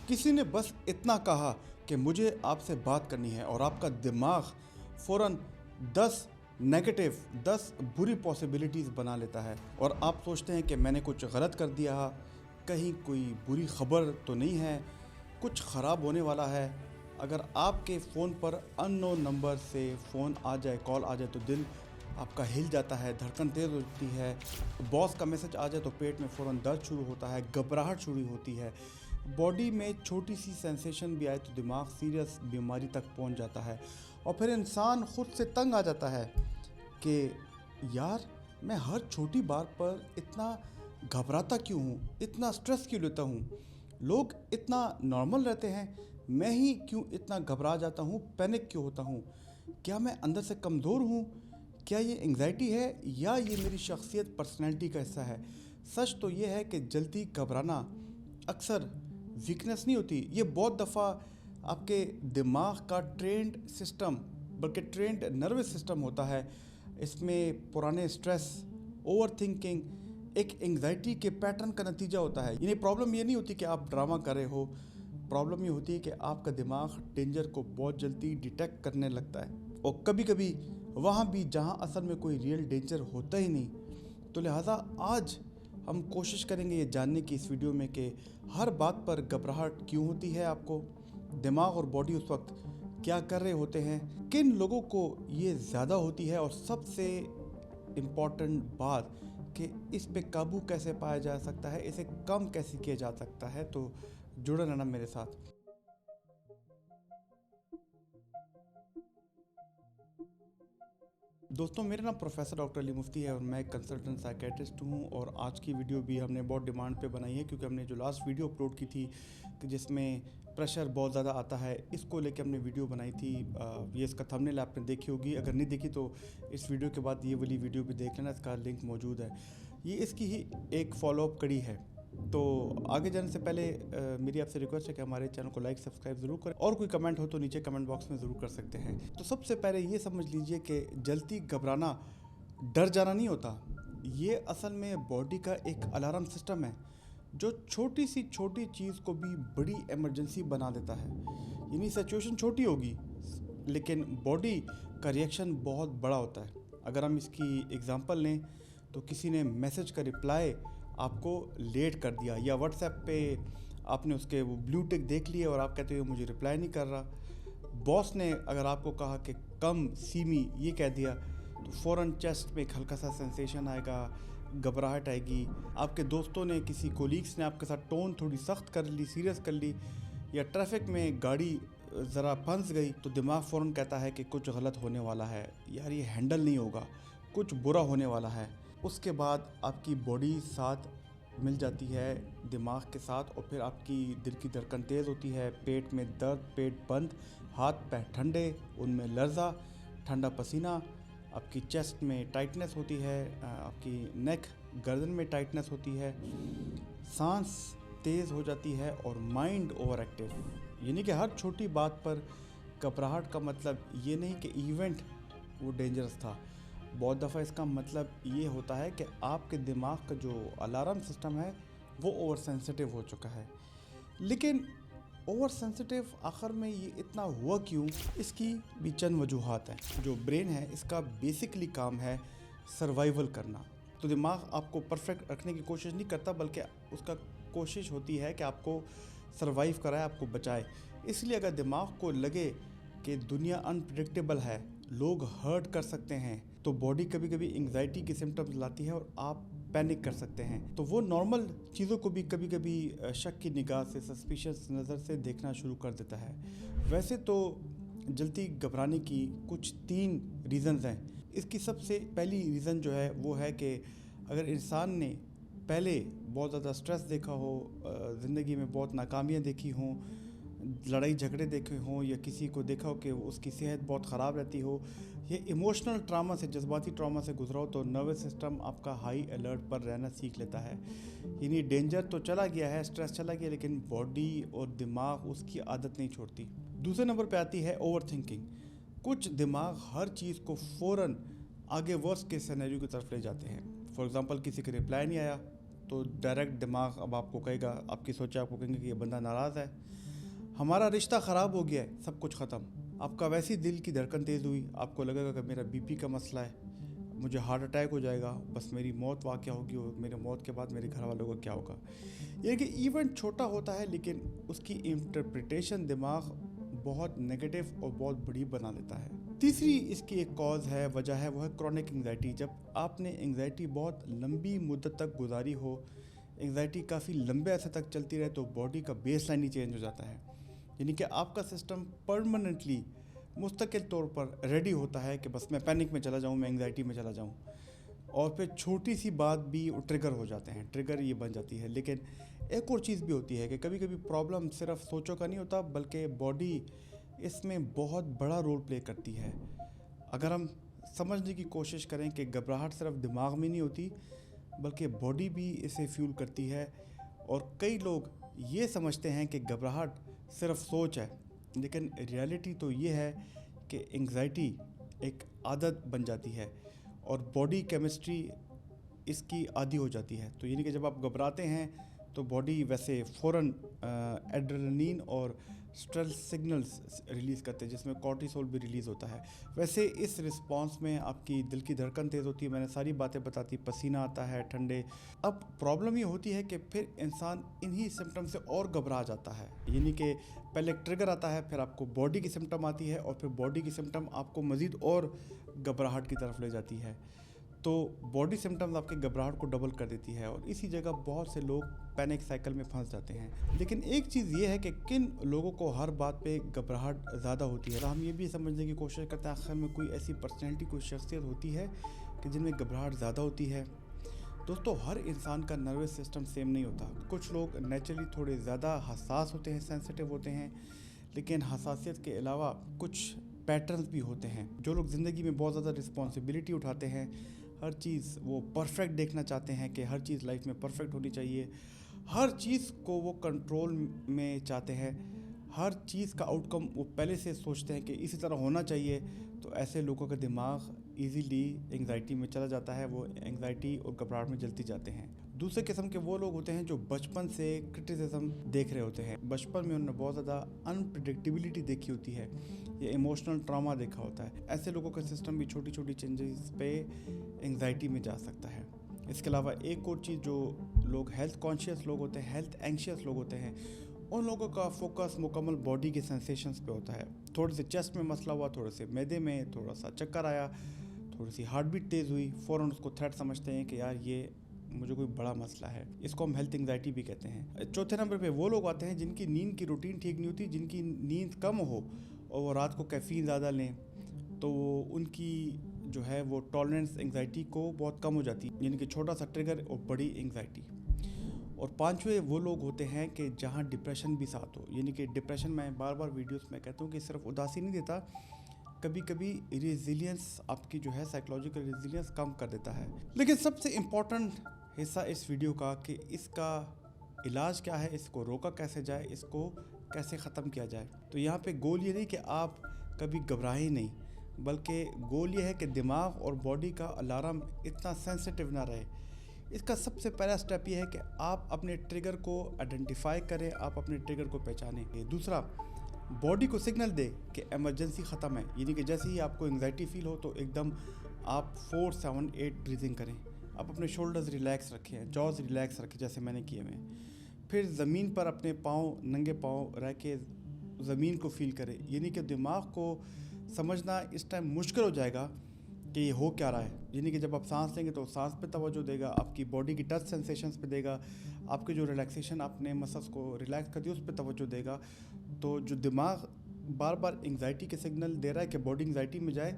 किसी ने बस इतना कहा कि मुझे आपसे बात करनी है और आपका दिमाग फ़ौरन 10 नेगेटिव 10 बुरी पॉसिबिलिटीज़ बना लेता है और आप सोचते हैं कि मैंने कुछ गलत कर दिया, कहीं कोई बुरी खबर तो नहीं है, कुछ ख़राब होने वाला है। अगर आपके फ़ोन पर अननोन नंबर से फ़ोन आ जाए, कॉल आ जाए तो दिल आपका हिल जाता है, धड़कन तेज़ होती है। बॉस का मैसेज आ जाए तो पेट में फ़ौरन दर्द शुरू होता है, घबराहट शुरू होती है। बॉडी में छोटी सी सेंसेशन भी आए तो दिमाग सीरियस बीमारी तक पहुंच जाता है और फिर इंसान ख़ुद से तंग आ जाता है कि यार मैं हर छोटी बात पर इतना घबराता क्यों हूँ, इतना स्ट्रेस क्यों लेता हूँ। लोग इतना नॉर्मल रहते हैं, मैं ही क्यों इतना घबरा जाता हूँ, पैनिक क्यों होता हूँ। क्या मैं अंदर से कमज़ोर हूँ? क्या ये एंग्जाइटी है या ये मेरी शख्सियत पर्सनैलिटी का हिस्सा है? सच तो ये है कि जल्दी घबराना अक्सर वीकनेस नहीं होती, ये बहुत दफ़ा आपके दिमाग का ट्रेंड सिस्टम बल्कि ट्रेंड नर्वस सिस्टम होता है। इसमें पुराने स्ट्रेस, ओवर थिंकिंग, एक एंग्जाइटी के पैटर्न का नतीजा होता है। यानी प्रॉब्लम ये नहीं होती कि आप ड्रामा कर रहे हो, प्रॉब्लम ये होती है कि आपका दिमाग डेंजर को बहुत जल्दी डिटेक्ट करने लगता है और कभी कभी वहाँ भी जहाँ असल में कोई रियल डेंजर होता ही नहीं। तो लिहाजा आज हम कोशिश करेंगे ये जानने की इस वीडियो में कि हर बात पर घबराहट क्यों होती है आपको, दिमाग और बॉडी उस वक्त क्या कर रहे होते हैं, किन लोगों को ये ज़्यादा होती है और सबसे इम्पॉर्टेंट बात कि इस पे काबू कैसे पाया जा सकता है, इसे कम कैसे किया जा सकता है। तो जुड़े रहना मेरे साथ। दोस्तों, मेरा नाम प्रोफेसर डॉक्टर अली मुफ्ती है और मैं एक कंसल्टेंट साइकेट्रिस्ट हूँ और आज की वीडियो भी हमने बहुत डिमांड पे बनाई है क्योंकि हमने जो लास्ट वीडियो अपलोड की थी कि जिसमें प्रेशर बहुत ज़्यादा आता है, इसको लेके हमने वीडियो बनाई थी। ये इसका थंबनेल आपने देखी होगी, अगर नहीं देखी तो इस वीडियो के बाद ये वाली वीडियो भी देख लेना, इसका लिंक मौजूद है। ये इसकी ही एक फॉलोअप कड़ी है। तो आगे जाने से पहले मेरी आपसे रिक्वेस्ट है कि हमारे चैनल को लाइक सब्सक्राइब ज़रूर करें और कोई कमेंट हो तो नीचे कमेंट बॉक्स में ज़रूर कर सकते हैं। तो सबसे पहले ये समझ लीजिए कि जल्दी घबराना डर जाना नहीं होता, ये असल में बॉडी का एक अलार्म सिस्टम है जो छोटी सी छोटी चीज़ को भी बड़ी इमरजेंसी बना देता है। यानी सिचुएशन छोटी होगी लेकिन बॉडी का रिएक्शन बहुत बड़ा होता है। अगर हम इसकी एग्जांपल लें तो किसी ने मैसेज का रिप्लाई आपको लेट कर दिया या व्हाट्सएप पे आपने उसके वो ब्लू टिक देख लिया और आप कहते हो मुझे रिप्लाई नहीं कर रहा। बॉस ने अगर आपको कहा कि कम सी मी ये कह दिया तो फ़ौरन चेस्ट पे एक हल्का सा सेंसेशन आएगा, घबराहट आएगी। आपके दोस्तों ने, किसी कोलीग्स ने आपके साथ टोन थोड़ी सख्त कर ली, सीरियस कर ली, या ट्रैफिक में गाड़ी ज़रा फंस गई तो दिमाग फ़ौरन कहता है कि कुछ गलत होने वाला है, यार ये हैंडल नहीं होगा, कुछ बुरा होने वाला है। उसके बाद आपकी बॉडी साथ मिल जाती है दिमाग के साथ और फिर आपकी दिल की धड़कन तेज़ होती है, पेट में दर्द, पेट बंद, हाथ पैर ठंडे, उनमें लर्जा, ठंडा पसीना, आपकी चेस्ट में टाइटनेस होती है, आपकी नेक गर्दन में टाइटनेस होती है, सांस तेज़ हो जाती है और माइंड ओवर एक्टिव। यानी कि हर छोटी बात पर घबराहट का मतलब ये नहीं कि इवेंट वो डेंजरस था, बहुत दफ़ा इसका मतलब ये होता है कि आपके दिमाग का जो अलार्म सिस्टम है वो ओवर सेंसिटिव हो चुका है। लेकिन ओवर सेंसिटिव आखिर में ये इतना हुआ क्यों, इसकी भी चंद वजूहात हैं। जो ब्रेन है इसका बेसिकली काम है सर्वाइवल करना। तो दिमाग आपको परफेक्ट रखने की कोशिश नहीं करता बल्कि उसका कोशिश होती है कि आपको सर्वाइव कराए, आपको बचाए। इसलिए अगर दिमाग को लगे कि दुनिया अनप्रिडिक्टेबल है, लोग हर्ट कर सकते हैं, तो बॉडी कभी कभी एंग्जाइटी के सिम्टम्स लाती है और आप पैनिक कर सकते हैं। तो वो नॉर्मल चीज़ों को भी कभी कभी शक की निगाह से, सस्पिशियस नज़र से देखना शुरू कर देता है। वैसे तो जल्दी घबराने की कुछ 3 रीज़न्स हैं। इसकी सबसे पहली रीज़न जो है वो है कि अगर इंसान ने पहले बहुत ज़्यादा स्ट्रेस देखा हो, ज़िंदगी में बहुत नाकामियाँ देखी हों, लड़ाई झगड़े देखे हों, या किसी को देखा हो कि उसकी सेहत बहुत ख़राब रहती हो, या इमोशनल ट्रामा से, जज्बाती ट्रामा से गुजरा हो, तो नर्वस सिस्टम आपका हाई अलर्ट पर रहना सीख लेता है। यानी डेंजर तो चला गया है, स्ट्रेस चला गया, लेकिन बॉडी और दिमाग उसकी आदत नहीं छोड़ती। दूसरे नंबर पे आती है ओवर थिंकिंग। कुछ दिमाग हर चीज़ को फ़ौरन आगे वर्स्ट के सिनेरियो की तरफ ले जाते हैं। फॉर एग्ज़ाम्पल किसी का रिप्लाई नहीं आया तो डायरेक्ट दिमाग अब आपको कहेगा, आपकी सोचा आपको कहेंगे कि ये बंदा नाराज़ है, हमारा रिश्ता ख़राब हो गया है, सब कुछ ख़त्म। आपका वैसे ही दिल की धड़कन तेज़ हुई, आपको लगेगा कि मेरा बीपी का मसला है, मुझे हार्ट अटैक हो जाएगा, बस मेरी मौत वाक़या होगी और मेरे मौत के बाद मेरे घर वालों का क्या होगा। ये कि इवेंट छोटा होता है लेकिन उसकी इंटरप्रिटेशन दिमाग बहुत नेगेटिव और बहुत बड़ी बना देता है। तीसरी इसकी एक कॉज है, वजह है, वो है क्रॉनिक एंग्जाइटी। जब आपने एंग्जाइटी बहुत लंबी मुद्दत तक गुजारी हो, एंग्जाइटी काफ़ी लंबे अरसे तक चलती रहे, तो बॉडी का बेस लाइन ही चेंज हो जाता है। यानी कि आपका सिस्टम परमानेंटली मुस्तकिल तौर पर रेडी होता है कि बस मैं पैनिक में चला जाऊँ, मैं एंग्जाइटी में चला जाऊँ, और फिर छोटी सी बात भी ट्रिगर हो जाते हैं, ट्रिगर ये बन जाती है। लेकिन एक और चीज़ भी होती है कि कभी कभी प्रॉब्लम सिर्फ सोचों का नहीं होता, बल्कि बॉडी इसमें बहुत बड़ा रोल प्ले करती है। अगर हम समझने की कोशिश करें कि घबराहट सिर्फ दिमाग में नहीं होती, बल्कि बॉडी भी इसे फ्यूल करती है। और कई लोग ये समझते हैं कि घबराहट सिर्फ सोच है, लेकिन रियलिटी तो ये है कि एंग्जाइटी एक आदत बन जाती है और बॉडी केमिस्ट्री इसकी आदी हो जाती है। तो यानी कि जब आप घबराते हैं तो बॉडी वैसे फ़ौरन एड्रेनलिन और स्ट्रेस सिग्नल्स रिलीज़ करते हैं, जिसमें कॉर्टिसोल भी रिलीज़ होता है। वैसे इस रिस्पांस में आपकी दिल की धड़कन तेज़ होती है, मैंने सारी बातें बताती, पसीना आता है ठंडे। अब प्रॉब्लम ये होती है कि फिर इंसान इन्हीं सिम्टम से और घबरा जाता है। यानी कि पहले एक ट्रिगर आता है, फिर आपको बॉडी की सिम्टम आती है, और फिर बॉडी की सिम्टम आपको मज़ीद और घबराहट की तरफ ले जाती है। तो बॉडी सिम्टम्स आपके घबराहट को डबल कर देती है, और इसी जगह बहुत से लोग पैनिक साइकिल में फंस जाते हैं। लेकिन एक चीज़ ये है कि किन लोगों को हर बात पे घबराहट ज़्यादा होती है। तो हम ये भी समझने की कोशिश करते हैं आखिर में कोई ऐसी पर्सनैलिटी, कोई शख्सियत होती है कि जिनमें घबराहट ज़्यादा होती है। दोस्तों, हर इंसान का नर्वस सिस्टम सेम नहीं होता। कुछ लोग नेचुरली थोड़े ज़्यादा हसास होते हैं, सेंसिटिव होते हैं, लेकिन हसासियत के अलावा कुछ पैटर्न्स भी होते हैं। जो लोग ज़िंदगी में बहुत ज़्यादा रिस्पॉन्सिबिलिटी उठाते हैं, हर चीज़ वो परफेक्ट देखना चाहते हैं कि हर चीज़ लाइफ में परफेक्ट होनी चाहिए, हर चीज़ को वो कंट्रोल में चाहते हैं, हर चीज़ का आउटकम वो पहले से सोचते हैं कि इसी तरह होना चाहिए। तो ऐसे लोगों का दिमाग इजीली एंग्जाइटी में चला जाता है, वो एंग्जाइटी और घबराहट में जलती जाते हैं। दूसरे किस्म के वो लोग होते हैं जो बचपन से क्रिटिसिज्म देख रहे होते हैं, बचपन में उन्होंने बहुत ज़्यादा अनप्रिडिक्टेबिलिटी देखी होती है या इमोशनल ट्रॉमा देखा होता है। ऐसे लोगों का सिस्टम भी छोटी छोटी चेंजेस पे एंग्जाइटी में जा सकता है। इसके अलावा एक और चीज़, जो लोग हेल्थ कॉन्शियस लोग होते हैं, हेल्थ एंग्शियस लोग होते हैं, उन लोगों का फोकस मुकम्मल बॉडी के सेंसेशंस पे होता है। थोड़े से चेस्ट में मसला हुआ, थोड़े से मैदे में, थोड़ा सा चक्कर आया, थोड़ी सी हार्ट बीट तेज़ हुई, फ़ौरन उसको थ्रेट समझते हैं कि यार ये मुझे कोई बड़ा मसला है। इसको हम हेल्थ एंग्जाइटी भी कहते हैं। चौथे नंबर पे वो लोग आते हैं जिनकी नींद की रूटीन ठीक नहीं होती, जिनकी नींद कम हो और वो रात को कैफ़ीन ज़्यादा लें, तो उनकी जो है वो टॉलरेंस एंग्जाइटी को बहुत कम हो जाती है, यानी कि छोटा सा ट्रिगर और बड़ी एंग्जाइटी। और पांचवें वो लोग होते हैं कि जहाँ डिप्रेशन भी साथ हो, यानी कि डिप्रेशन, मैं बार बार वीडियोस में कहता हूँ कि सिर्फ उदासी नहीं देता, कभी कभी रेजिलियंस, आपकी जो है साइकोलॉजिकल रेजिलियंस कम कर देता है। लेकिन सबसे इम्पोर्टेंट हिस्सा इस वीडियो का कि इसका इलाज क्या है, इसको रोका कैसे जाए, इसको कैसे ख़त्म किया जाए। तो यहाँ पे गोल ये नहीं कि आप कभी घबराएं नहीं, बल्कि गोल ये है कि दिमाग और बॉडी का अलार्म इतना सेंसिटिव ना रहे। इसका सबसे पहला स्टेप ये है कि आप अपने ट्रिगर को आइडेंटिफाई करें, आप अपने ट्रिगर को पहचानें। दूसरा, बॉडी को सिग्नल दे कि इमरजेंसी ख़त्म है, यानी कि जैसे ही आपको एंग्जाइटी फील हो तो एकदम आप 4-7-8 ब्रीदिंग करें। आप अपने शोल्डर्स रिलैक्स रखें, जॉज रिलैक्स रखें जैसे मैंने किए हुए। फिर ज़मीन पर अपने पाँव, नंगे पाँव रह के ज़मीन को फील करें, यानी कि दिमाग को समझना इस टाइम मुश्किल हो जाएगा कि ये हो क्या रहा है। यानी कि जब आप सांस लेंगे तो सांस पे तवज्जो देगा, आपकी बॉडी की टच सेंसेशंस पे देगा, आपके जो रिलैक्सेशन, आपने मसल्स को रिलैक्स कर दिया उस पर तवज्जो देगा। तो जो दिमाग बार बार एंग्जाइटी के सिग्नल दे रहा है कि बॉडी एंग्जाइटी में जाए,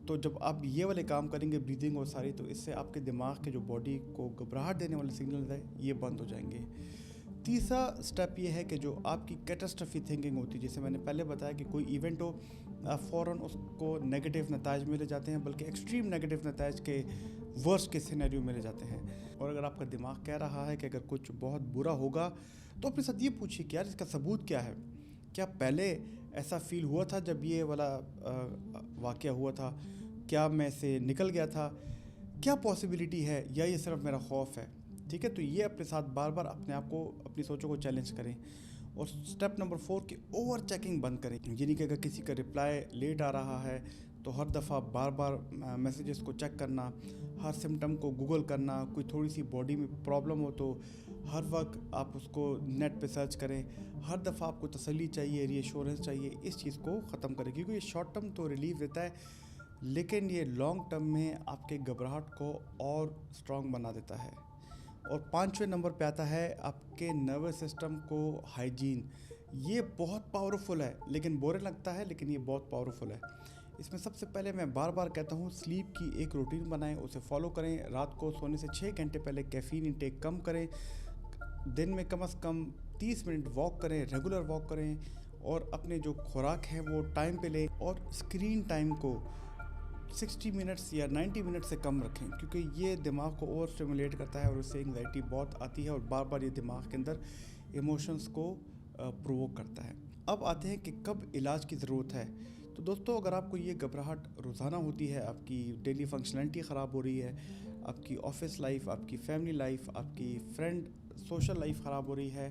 तो जब आप ये वाले काम करेंगे, ब्रीदिंग और सारी, तो इससे आपके दिमाग के जो बॉडी को घबराहट देने वाले सिग्नल है ये बंद हो जाएंगे। तीसरा स्टेप ये है कि जो आपकी कैटास्ट्रॉफी थिंकिंग होती है, जैसे मैंने पहले बताया कि कोई इवेंट हो, फ़ौरन उसको नेगेटिव नताइज मिले जाते हैं, बल्कि एक्सट्रीम नेगेटिव नताइज के वर्स्ट के सिनेरियो मिले जाते हैं। और अगर आपका दिमाग कह रहा है कि अगर कुछ बहुत बुरा होगा, तो अपने साथ ये पूछिए कि यार इसका सबूत क्या है। क्या पहले ऐसा फील हुआ था जब ये वाला वाक़या हुआ था? क्या मैं से निकल गया था? क्या पॉसिबिलिटी है, या ये सिर्फ मेरा खौफ है? ठीक है, तो ये अपने साथ बार बार अपने आप को, अपनी सोचों को चैलेंज करें। और स्टेप नंबर 4 की ओवर चेकिंग बंद करें, यानी कि अगर किसी का रिप्लाई लेट आ रहा है तो हर दफ़ा बार बार मैसेजेस को चेक करना, हर सिम्टम को गूगल करना, कोई थोड़ी सी बॉडी में प्रॉब्लम हो तो हर वक्त आप उसको नेट पे सर्च करें, हर दफ़ा आपको तसल्ली चाहिए, रीअश्योरेंस चाहिए, इस चीज़ को ख़त्म करें, क्योंकि ये शॉर्ट टर्म तो रिलीफ देता है लेकिन ये लॉन्ग टर्म में आपके घबराहट को और स्ट्रॉन्ग बना देता है। और 5वें नंबर पे आता है आपके नर्वस सिस्टम को हाइजीन। ये बहुत पावरफुल है, लेकिन बोरिंग लगता है, लेकिन ये बहुत पावरफुल है। इसमें सबसे पहले मैं बार बार कहता हूँ, स्लीप की एक रूटीन बनाएं, उसे फॉलो करें। रात को सोने से 6 घंटे पहले कैफ़ीन इंटेक कम करें, दिन में कम से कम 30 मिनट वॉक करें, रेगुलर वॉक करें, और अपने जो खुराक है वो टाइम पे लें, और स्क्रीन टाइम को 60 मिनट्स या 90 मिनट से कम रखें, क्योंकि ये दिमाग को ओवर स्टिमुलेट करता है और उससे एंग्जाइटी बहुत आती है और बार बार ये दिमाग के अंदर इमोशंस को प्रोवोक करता है। अब आते हैं कि कब इलाज की ज़रूरत है। तो दोस्तों, अगर आपको ये घबराहट रोज़ाना होती है, आपकी डेली फंक्शनलिटी ख़राब हो रही है, आपकी ऑफिस लाइफ, आपकी फैमिली लाइफ, आपकी फ्रेंड सोशल लाइफ ख़राब हो रही है,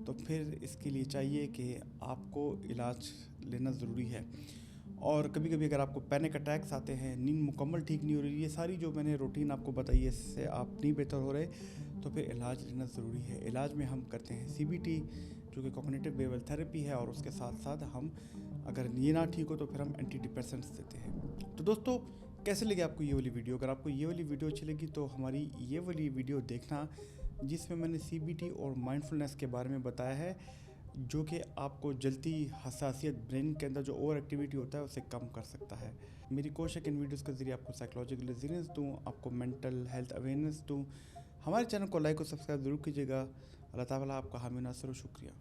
तो फिर इसके लिए चाहिए कि आपको इलाज लेना ज़रूरी है। और कभी कभी अगर आपको पैनिक अटैक्स आते हैं, नींद मुकम्मल ठीक नहीं हो रही, ये सारी जो मैंने रूटीन आपको बताई है, इससे आप नहीं बेहतर हो रहे, तो फिर इलाज लेना ज़रूरी है। इलाज में हम करते हैं CBT, जो कि कॉग्निटिव बिहेवियरल थेरेपी है, और उसके साथ साथ हम अगर ये ना ठीक हो तो फिर हम एंटी डिप्रेसेंट्स देते हैं। तो दोस्तों, कैसे लगी आपको ये वाली वीडियो? अगर आपको ये वाली वीडियो अच्छी लगी तो हमारी ये वाली वीडियो देखना, जिसमें मैंने CBT और माइंडफुलनेस के बारे में बताया है, जो कि आपको जल्दी हसासियत, ब्रेन के अंदर जो ओवर एक्टिविटी होता है उसे कम कर सकता है। मेरी कोशिश है कि इन वीडियोज़ के ज़रिए आपको साइकोलॉजिकल रेजिलियंस दूँ, आपको मेंटल हेल्थ अवेयरनेस दूँ। हमारे चैनल को लाइक और सब्सक्राइब ज़रूर कीजिएगा। अल्लाह ताला आपका हामी नासिर, शुक्रिया।